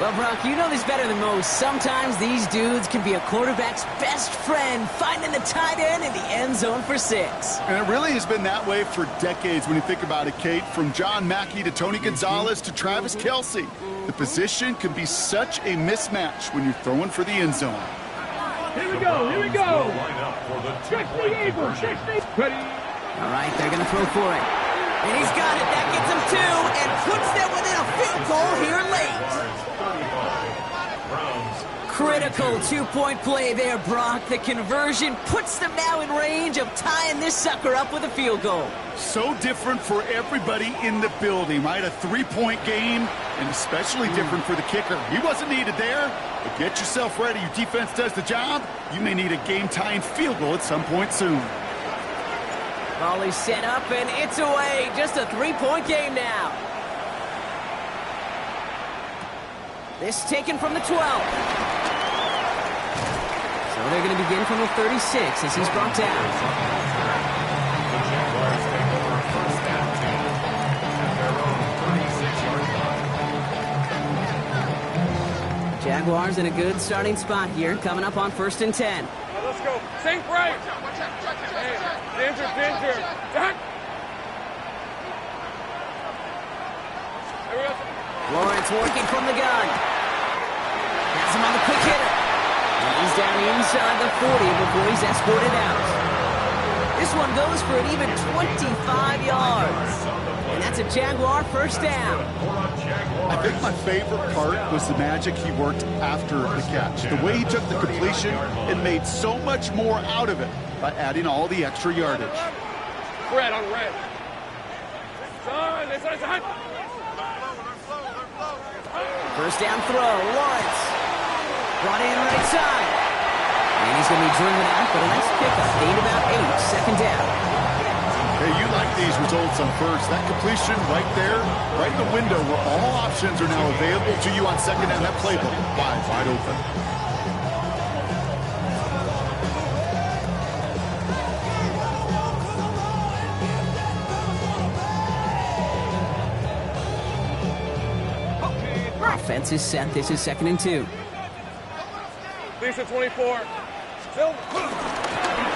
[SPEAKER 2] Well, Brock, you know this better than most. Sometimes these dudes can be a quarterback's best friend, finding the tight end in the end zone for 6.
[SPEAKER 4] And it really has been that way for decades when you think about it, Kate. From John Mackey to Tony Gonzalez to Travis Kelce. The position can be such a mismatch when you're throwing for the end zone.
[SPEAKER 5] Here we go, here we go.
[SPEAKER 6] Line up for the
[SPEAKER 5] 60 Eagles, 60. Ready.
[SPEAKER 2] All right, they're going to throw for it. And he's got it. That gets him 2 and puts them within a field goal here late. Critical 2-point play there, Brock. The conversion puts them now in range of tying this sucker up with a field goal.
[SPEAKER 4] So different for everybody in the building, right? A 3-point game, and especially different for the kicker. He wasn't needed there, but get yourself ready. Your defense does the job. You may need a game-tying field goal at some point soon.
[SPEAKER 2] Ball is set up, and it's away. Just a 3-point game now. This taken from the 12. So they're going to begin from the 36 as he's brought down.
[SPEAKER 6] The Jaguars take over first and 10 at their own 36-yard line.
[SPEAKER 2] Jaguars in a good starting spot here, coming up on first and 10.
[SPEAKER 5] Let's go. Sink right. Hey, danger. Back. There we go.
[SPEAKER 2] Lawrence working from the gun. Has him on the quick hitter. And he's down inside the 40 before he's escorted out. This one goes for an even 25 yards. And that's a Jaguar first down.
[SPEAKER 4] I think my favorite part was the magic he worked after the catch. The way he took the completion and made so much more out of it by adding all the extra yardage.
[SPEAKER 5] Red on red. Son.
[SPEAKER 2] First down throw, Lawrence. Brought in right side. And he's going to be driven out, but a nice pickup. Gained about 8, second down.
[SPEAKER 4] Hey, you like these results on first. That completion right there, right in the window where all options are now available to you on second down. That playbook wide open.
[SPEAKER 2] Offense is set. This is second and 2.
[SPEAKER 5] Lisa 24. Still.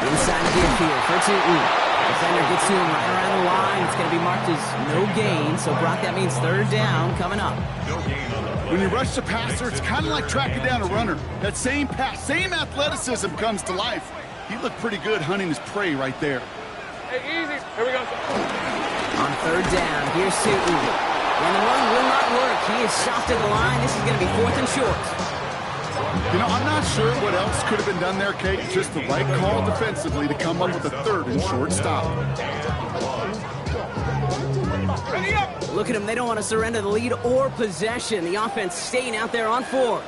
[SPEAKER 2] Inside the field for Tootin. Defender gets to him right around the line. It's going to be marked as no gain. So, Brock, that means third down coming up.
[SPEAKER 6] No gain on the play.
[SPEAKER 4] When you rush the passer, it's kind of like tracking down a runner. That same pass, same athleticism comes to life. He looked pretty good hunting his prey right there.
[SPEAKER 5] Hey, easy. Here we go.
[SPEAKER 2] On third down, here's Tootin. And the run will not work. He is shot to the line. This is going to be fourth and short.
[SPEAKER 4] You know, I'm not sure what else could have been done there, Kate. Just the right call defensively to come up with a third and short stop.
[SPEAKER 2] Look at them. They don't want to surrender the lead or possession. The offense staying out there on 4.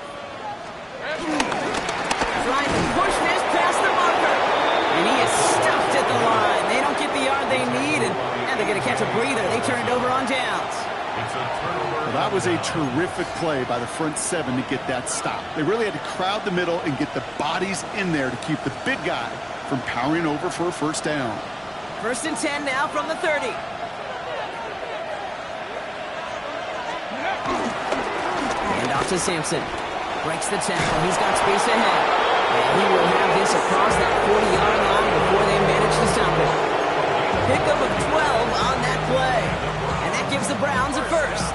[SPEAKER 2] Trying to push this past the marker. And he is stuffed at the line. They don't get the yard they need, and they're going to catch a breather. They turn it over on downs.
[SPEAKER 4] Well, that was a terrific play by the front 7 to get that stop. They really had to crowd the middle and get the bodies in there to keep the big guy from powering over for a first down.
[SPEAKER 2] 1st and 10 now from the 30. And off to Sampson. Breaks the tackle. He's got space ahead. And he will have this across that 40-yard line before they manage to stop it. Pickup of 12 on that play. And that gives the Browns a first.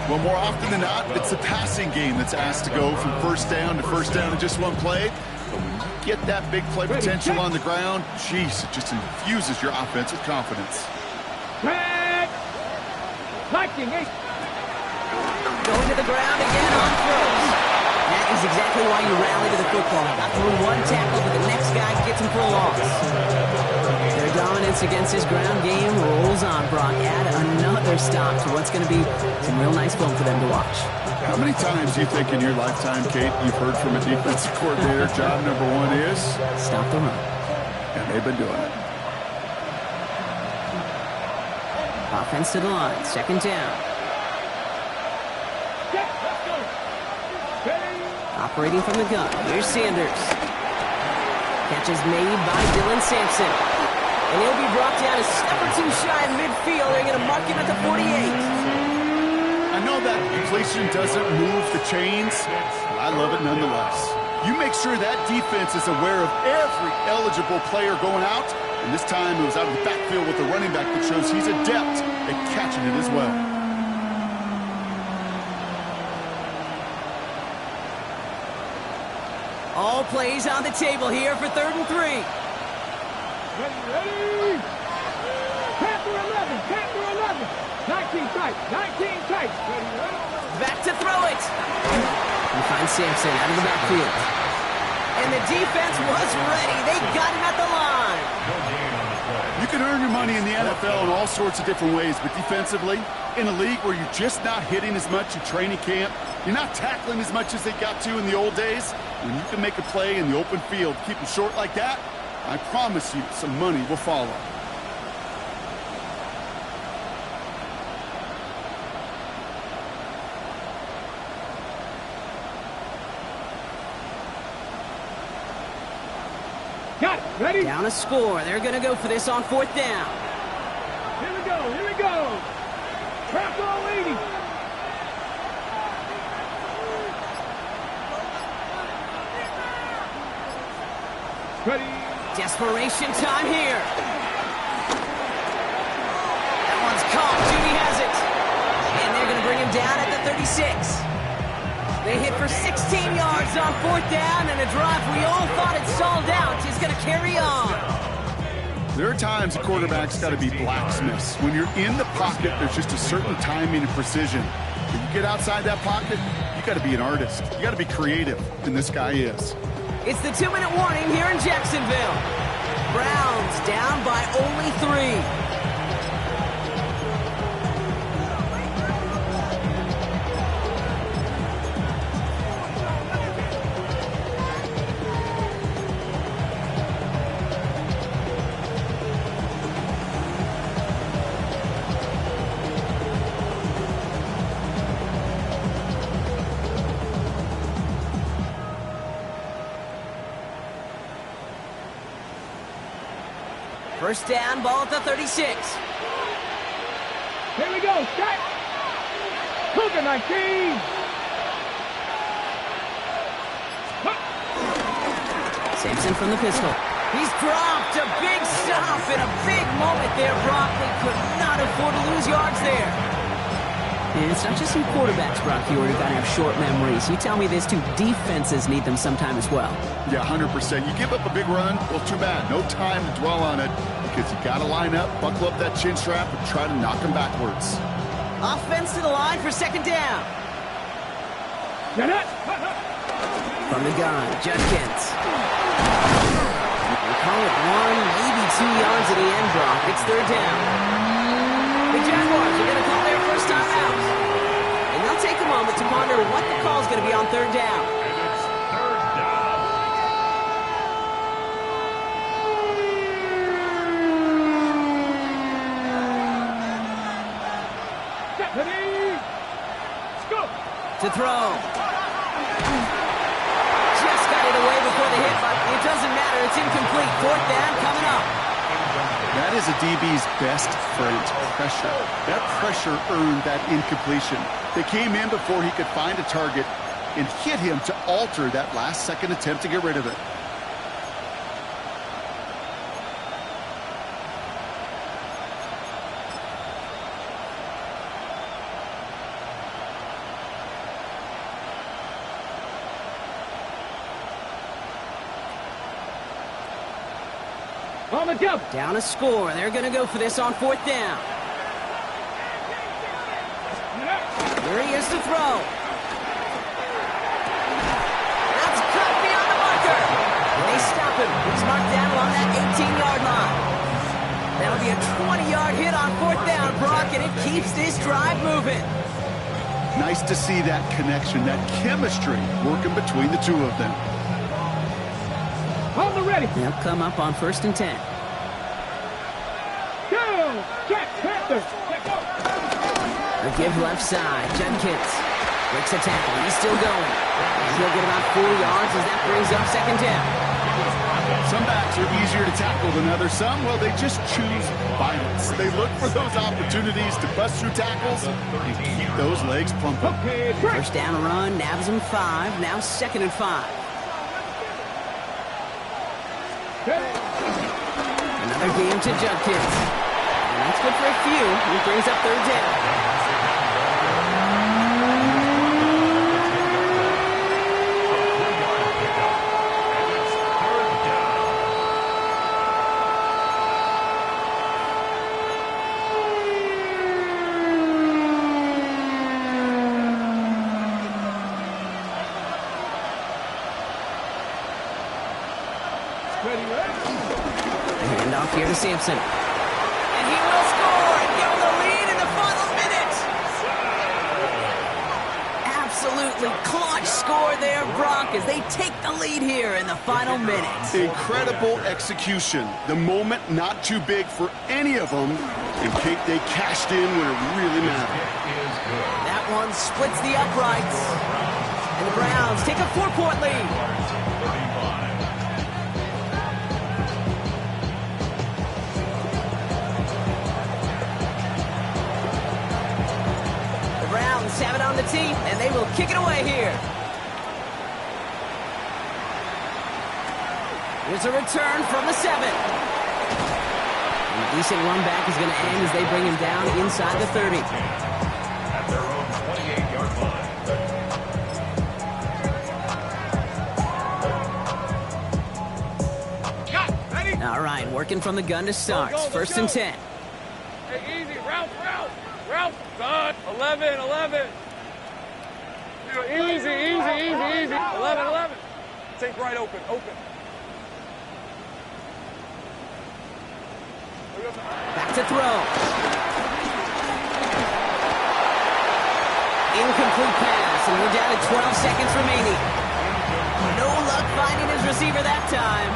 [SPEAKER 4] Well, more often than not, it's the passing game that's asked to go from first down to first down in just one play. But when you get that big play potential on the ground, geez, it just infuses your offense with confidence.
[SPEAKER 2] Going to the ground again on throws. That is exactly why you rally to the football. Not through one tackle, but the next guy gets him for a loss. Their dominance against his ground game rolls on, Brock. Add another stop to what's going to be some real nice film for them to watch.
[SPEAKER 4] How many times do you think in your lifetime, Kate, you've heard from a defensive coordinator, job number 1 is?
[SPEAKER 2] Stop the run.
[SPEAKER 4] And they've been doing it.
[SPEAKER 2] Offense to the line. 2nd down. Operating from the gun. Here's Sanders. Catch is made by Dylan Sampson. And he'll be brought down a step or 2 shy of midfield. They're going to mark him at the 48.
[SPEAKER 4] I know that completion doesn't move the chains, but I love it nonetheless. You make sure that defense is aware of every eligible player going out, and this time it was out of the backfield with the running back that shows he's adept at catching it as well.
[SPEAKER 2] All plays on the table here for 3rd and 3.
[SPEAKER 5] Ready. Panther 11, Panther 11. 19 tight, 19 tight.
[SPEAKER 2] Back to throw it. And finds Sampson out of the backfield. And the defense was ready. They got him at the line.
[SPEAKER 4] You can earn your money in the NFL in all sorts of different ways, but defensively, in a league where you're just not hitting as much in training camp, you're not tackling as much as they got to in the old days, when you can make a play in the open field, keep it short like that, I promise you some money will follow.
[SPEAKER 5] Got it. Ready?
[SPEAKER 2] Down a score. They're going to go for this on 4th down.
[SPEAKER 5] Here we go. Here we go. Trap all 80. Ready.
[SPEAKER 2] Desperation time here. That one's caught. Judy has it. And they're going to bring him down at the 36. They hit for 16 yards on 4th down, and a drive we all thought had stalled out is going to carry on.
[SPEAKER 4] There are times a quarterback's got to be blacksmiths. When you're in the pocket, there's just a certain timing and precision. When you get outside that pocket, you got to be an artist. You got to be creative, and this guy is.
[SPEAKER 2] It's the 2-minute warning here in Jacksonville. Browns down by only 3. First down, ball at the 36.
[SPEAKER 5] Here we go. Start. Cougar 19.
[SPEAKER 2] Sampson from the pistol. He's dropped. A big stop and a big moment there. Brock, they could not afford to lose yards there. And it's not just some quarterbacks, Brock, who got to have short memories. You tell me this too. Defenses need them sometime as well.
[SPEAKER 4] Yeah, 100%. You give up a big run, well, too bad. No time to dwell on it because you got to line up, buckle up that chin strap, and try to knock them backwards.
[SPEAKER 2] Offense to the line for 2nd down. From the gun, Judkins. We call it 1, maybe 2 yards at the end, Brock. It's 3rd down. The Jaguars are going to call their first time out. And they'll take a moment to ponder what the call is going to be on third down.
[SPEAKER 6] And it's third down.
[SPEAKER 2] To throw. Just got it away before the hit, but it doesn't matter. It's incomplete. Fourth down coming up.
[SPEAKER 4] That is a DB's best friend, pressure. That pressure earned that incompletion. They came in before he could find a target and hit him to alter that last-second attempt to get rid of it.
[SPEAKER 5] On the jump.
[SPEAKER 2] Down a score. They're going to go for this on fourth down. Here he is to throw. That's cut beyond the marker. And they stop him. He's marked down along that 18-yard line. That'll be a 20-yard hit on fourth down, Brock, and it keeps this drive moving.
[SPEAKER 4] Nice to see that connection, that chemistry working between the two of them.
[SPEAKER 5] On the ready.
[SPEAKER 2] They'll come up on 1st and 10.
[SPEAKER 5] Go. Jack Panther.
[SPEAKER 2] A give left side. Judkins breaks a tackle. He's still going. He'll get about 4 yards as that brings up second down.
[SPEAKER 4] Some backs are easier to tackle than others. Some, well, they just choose violence. They look for those opportunities to bust through tackles and keep those legs pumping.
[SPEAKER 5] Okay, break.
[SPEAKER 2] First down run, nabs him 5. Now 2nd and 5. Another game to Judkins. And that's good for a few. He brings up third down. Hand off here to Sampson. And he will score and give him the lead in the final minute. Absolutely clutch score there, Brock, as they take the lead here in the final minute.
[SPEAKER 4] Incredible execution. The moment not too big for any of them. And Kate, they cashed in when it really mattered.
[SPEAKER 2] That one splits the uprights. And the Browns take a 4-point lead. Have it on the team, and they will kick it away here. Here's a return from the 7. And a decent run back is going to end as they bring him down inside the 30.
[SPEAKER 6] At their own 28-yard line.
[SPEAKER 5] Ready?
[SPEAKER 2] All right, working from the gun to start.
[SPEAKER 5] Go,
[SPEAKER 2] 1st and 10.
[SPEAKER 5] Hey, easy. Ralph. Good. 11. Easy. 11. Take right open.
[SPEAKER 2] Back to throw. Incomplete pass, and we're down to 12 seconds remaining. No luck finding his receiver that time,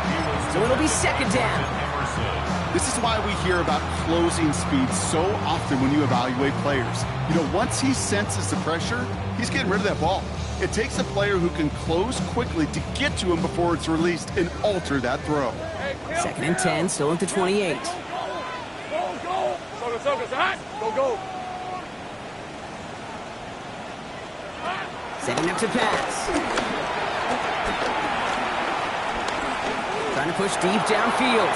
[SPEAKER 2] so it'll be 2nd down.
[SPEAKER 4] This is why we hear about closing speed so often when you evaluate players. You know, once he senses the pressure, he's getting rid of that ball. It takes a player who can close quickly to get to him before it's released and alter that throw.
[SPEAKER 2] 2nd and 10, still at the 28.
[SPEAKER 5] Go. Go.
[SPEAKER 2] Setting up to pass. Trying to push deep downfield.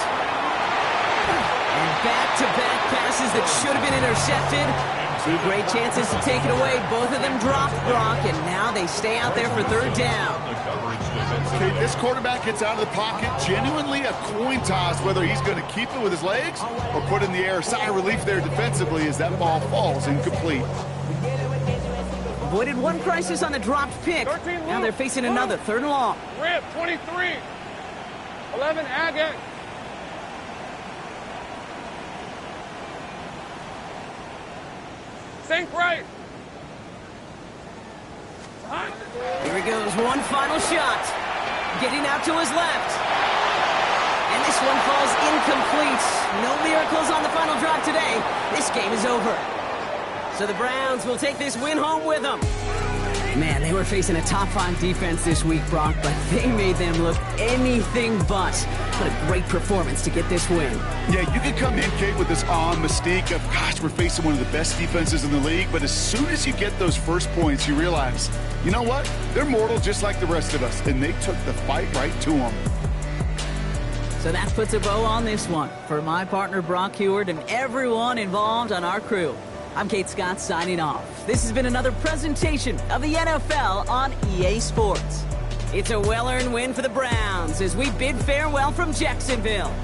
[SPEAKER 2] And back-to-back passes that should have been intercepted. 2 great chances to take it away. Both of them dropped, Brock, and now they stay out there for 3rd down.
[SPEAKER 4] Okay, this quarterback gets out of the pocket, genuinely a coin toss whether he's going to keep it with his legs or put it in the air. Sigh of relief there defensively as that ball falls incomplete.
[SPEAKER 2] Avoided one crisis on the dropped pick. Now they're facing another 3rd and long.
[SPEAKER 5] Rip, 23. 11, Agate. Think right.
[SPEAKER 2] Here he goes, one final shot. Getting out to his left. And this one falls incomplete. No miracles on the final drive today. This game is over. So the Browns will take this win home with them. Man, they were facing a top-5 defense this week, Brock, but they made them look anything but. What a great performance to get this win.
[SPEAKER 4] Yeah, you could come in, Kate, with this mystique of, gosh, we're facing one of the best defenses in the league, but as soon as you get those first points, you realize, you know what? They're mortal just like the rest of us, and they took the fight right to them.
[SPEAKER 2] So that puts a bow on this one. For my partner, Brock Huard, and everyone involved on our crew, I'm Kate Scott signing off. This has been another presentation of the NFL on EA Sports. It's a well-earned win for the Browns as we bid farewell from Jacksonville.